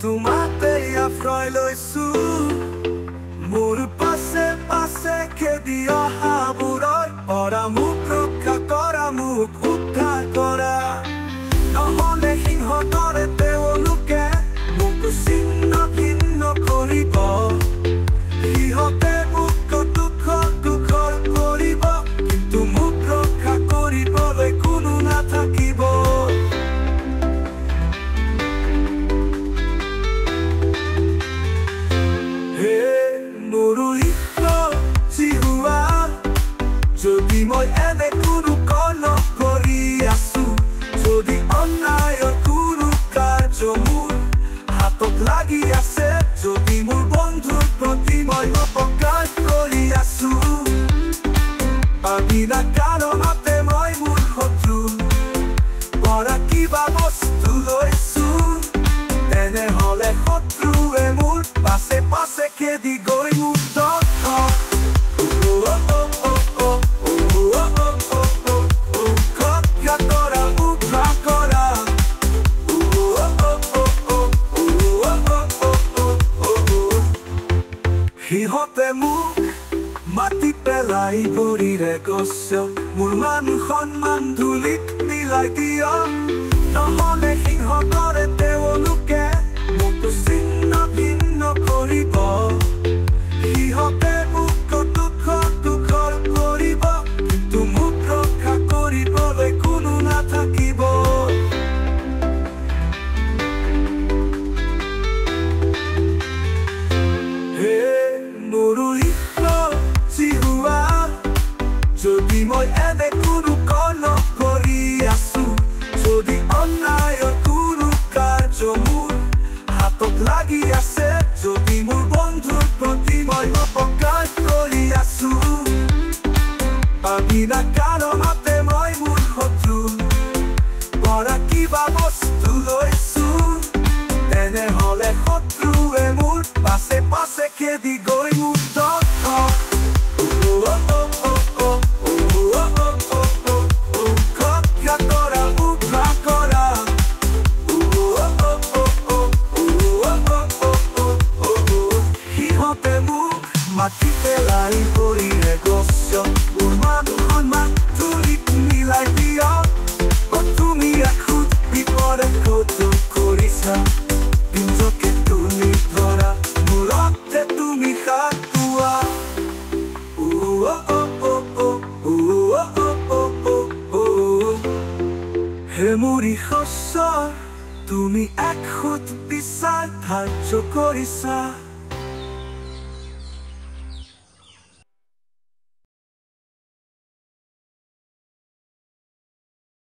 তোমাতে আশ্ৰয় লৈছো মোৰ পাছে পাছে খেদি অহাবোৰৰ পৰা মোক ৰক্ষা কৰা মোক উদ্ধাৰ কৰা নহ'লে সিহঁতৰে তেওঁলোকে মোক ছিন্ন ভিন্ন কৰিব সিহঁতে মোক দুখ কৰিব কিন্তু মোক ৰক্ষা কৰিবলৈ কোনো নাথাকিব যদি মই এনে কোনো কৰ্ম কৰি আছো যদি অন্যায়ৰ কোনো কাৰ্য মোৰ হাতত লাগি আছে যদি মোৰ বন্ধুৰ প্ৰতি মই অপকাৰ কৰি আছো বিনা কাৰণতে মই মোৰ শত্ৰুৰ পৰা কিবা বস্তু লৈছো তেনেহ'লে শত্ৰুৱে মোৰ পাছে পাছে খেদি গৈ মোক সিহঁতে মোক মাটি পেলাই ভৰিৰে গছত মোৰ মান সন্মান ধূলিত মিলাই দিয়া নহ'লে সিহঁতৰে তেওঁলোকে মোক ছিন্ন ভিন্ন কৰিব সিহঁতে মোক দুখ কৰিব কিন্তু মোক ৰক্ষা কৰিবলৈ কোনো নাথাকিব যদি মই এনে কোনো কৰ্ম কৰি আছো যদি অন্যায়ৰ কোনো কাৰ্য মোৰ হাতত লাগি আছে যদি মোৰ বন্ধুৰ প্ৰতি মই অপকাৰ কৰি আছো বিনা কাৰণতে মই মোৰ শত্ৰুৰ পৰা কিবা বস্তু লৈছো তেনেহ'লে শত্ৰুৱে মোৰ পাছে পাছে খেদি গৈ মোক মাটি পেলাই ভৰিৰে গছত মোৰ মান সন্মান ধূলিত মিলাই দিয়া তুমি এখোজ বিপদে কত কৰিছা নিজকে তুমি ধৰা মূৰতে তুমি সাঁতোৰা হে মোৰ ঈশ্বৰ তুমি এখোজ বিচাৰ ধাৰ্য কৰিছা